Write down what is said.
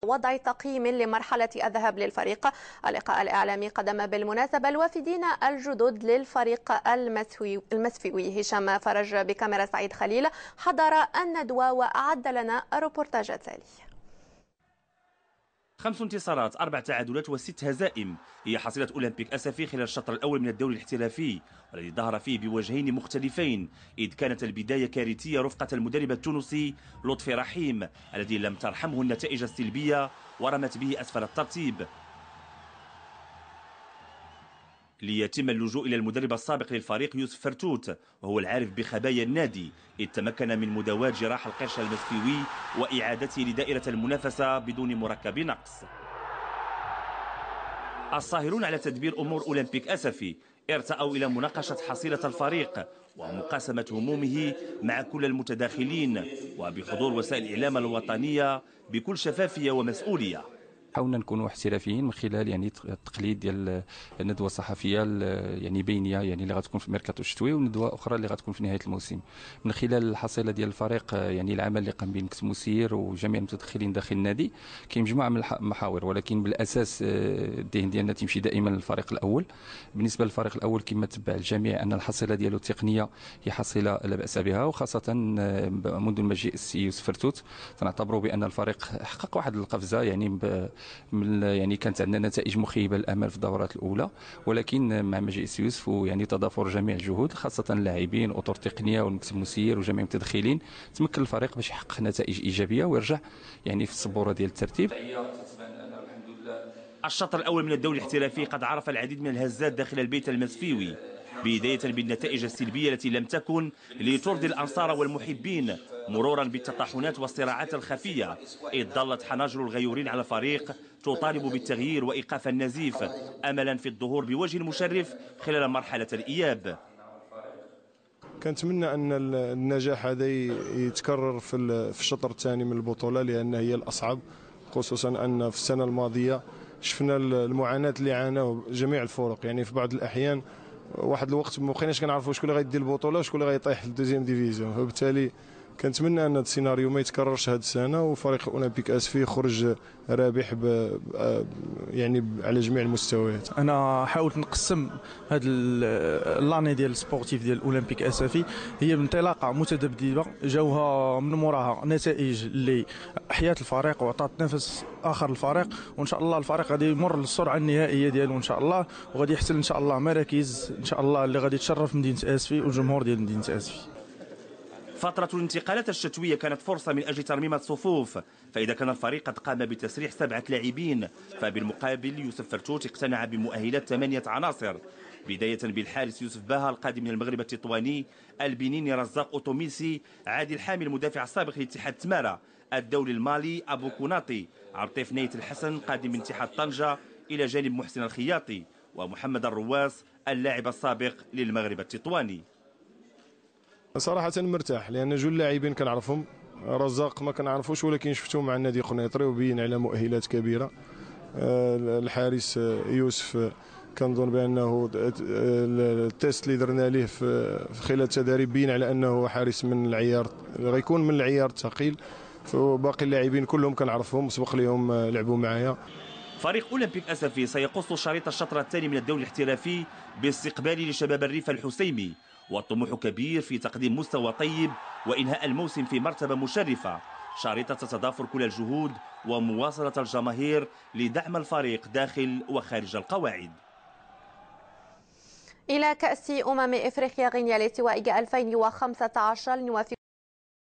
وضع تقييم لمرحلة الذهاب للفريق. اللقاء الإعلامي قدم بالمناسبة الوافدين الجدد للفريق المسفيوي. هشام فرج بكاميرا سعيد خليل حضر الندوة وأعد لنا الروبورتاج التالي. 5 انتصارات 4 تعادلات و6 هزائم هي حصيلة أولمبيك أسفي خلال الشطر الأول من الدوري الاحترافي، والذي ظهر فيه بوجهين مختلفين، إذ كانت البداية كارثية رفقة المدرب التونسي لطفي رحيم الذي لم ترحمه النتائج السلبية ورمت به أسفل الترتيب، ليتم اللجوء إلى المدرب السابق للفريق يوسف فرتوت، وهو العارف بخبايا النادي، إذ تمكن من مداواة جراح القرش المسفيوي وإعادته لدائرة المنافسة بدون مركب نقص. الصاهرون على تدبير أمور أولمبيك أسفي ارتأوا إلى مناقشة حصيلة الفريق ومقاسمة همومه مع كل المتداخلين وبحضور وسائل الإعلام الوطنية بكل شفافية ومسؤولية. حاولنا نكونوا احترافيين من خلال التقليد ديال الندوه الصحفيه بينيه اللي غتكون في ميركاتو الشتوي، وندوه اخرى اللي غتكون في نهايه الموسم. من خلال الحصيله ديال الفريق العمل اللي قام به مكتب مسير وجميع المتدخلين داخل النادي، كاين مجموعه من المحاور، ولكن بالاساس الذهن ديالنا تيمشي دائما للفريق الاول. بالنسبه للفريق الاول كما تبع الجميع ان الحصيله ديالو التقنيه هي حصيله لا باس بها، وخاصه منذ المجيء السي يوسف فرتوت تنعتبروا بان الفريق حقق واحد القفزه كانت عندنا نتائج مخيبه للامل في الدورات الاولى، ولكن مع مجيء يوسف تضافر جميع الجهود خاصه اللاعبين اطر تقنيه والمكتب المسير وجميع المتدخلين، تمكن الفريق باش يحقق نتائج ايجابيه ويرجع في الصبوره ديال الترتيب. الشطر الاول من الدوري الاحترافي قد عرف العديد من الهزات داخل البيت المسفيوي، بداية بالنتائج السلبية التي لم تكن لترضي الأنصار والمحبين، مرورا بالتطحنات والصراعات الخفية، إذ ظلت حناجر الغيورين على الفريق تطالب بالتغيير وإيقاف النزيف أملا في الظهور بوجه مشرف خلال مرحلة الإياب. كنتمنى أن النجاح هذا يتكرر في الشطر الثاني من البطولة، لأن هي الأصعب، خصوصا أن في السنة الماضية شفنا المعاناة اللي عانوا جميع الفرق. في بعض الأحيان واحد الوقت ما بقيناش كنعرفوا شكون اللي غيدي البطوله وشكون اللي غيطيح للدوزيام ديفيزيون، فبالتالي كنتمنى ان هذا السيناريو ما يتكررش هذه السنه، وفريق اولمبيك اسفي يخرج رابح على جميع المستويات. انا حاولت نقسم هذا لاني ديال السبورتيف ديال اولمبيك اسفي هي بانطلاقه متذبذبه، جاوها من موراها نتائج اللي احيات الفريق وعطات نفس اخر للفريق، وان شاء الله الفريق غادي يمر للسرعه النهائيه ديالو ان شاء الله، وغادي يحصل ان شاء الله مراكز ان شاء الله اللي غادي تشرف مدينه اسفي والجمهور ديال مدينه اسفي. فترة الانتقالات الشتوية كانت فرصة من أجل ترميم الصفوف، فإذا كان الفريق قد قام بتسريح 7 لاعبين، فبالمقابل يوسف فرتوت اقتنع بمؤهلات 8 عناصر، بداية بالحارس يوسف باها القادم من المغرب التطواني، البنيني رزاق أوتوميسي، عادل حامي المدافع السابق لاتحاد تمارا، الدولي المالي أبو كوناطي، عرطيف نيت الحسن قادم من اتحاد طنجة، إلى جانب محسن الخياطي، ومحمد الرواس اللاعب السابق للمغرب التطواني. صراحة مرتاح، لأن جول لاعبين كنعرفهم، رزاق ما كنعرفوش ولكن شفتوه مع النادي قنيطري وبين على مؤهلات كبيرة. الحارس يوسف كنظن بأنه التيست اللي درنا ليه في خلال التدريب بين على أنه حارس من العيار، غيكون من العيار الثقيل، فباقي اللاعبين كلهم كنعرفهم سبق لهم لعبوا معايا. فريق أولمبيك أسفي سيقص شريط الشطر الثاني من الدوري الاحترافي باستقبال لشباب الريف الحسيمي، والطموح كبير في تقديم مستوى طيب وإنهاء الموسم في مرتبة مشرفة، شريطة تتضافر كل الجهود ومواصلة الجماهير لدعم الفريق داخل وخارج القواعد. إلى كأس أمم إفريقيا غينيا الاستوائية 2015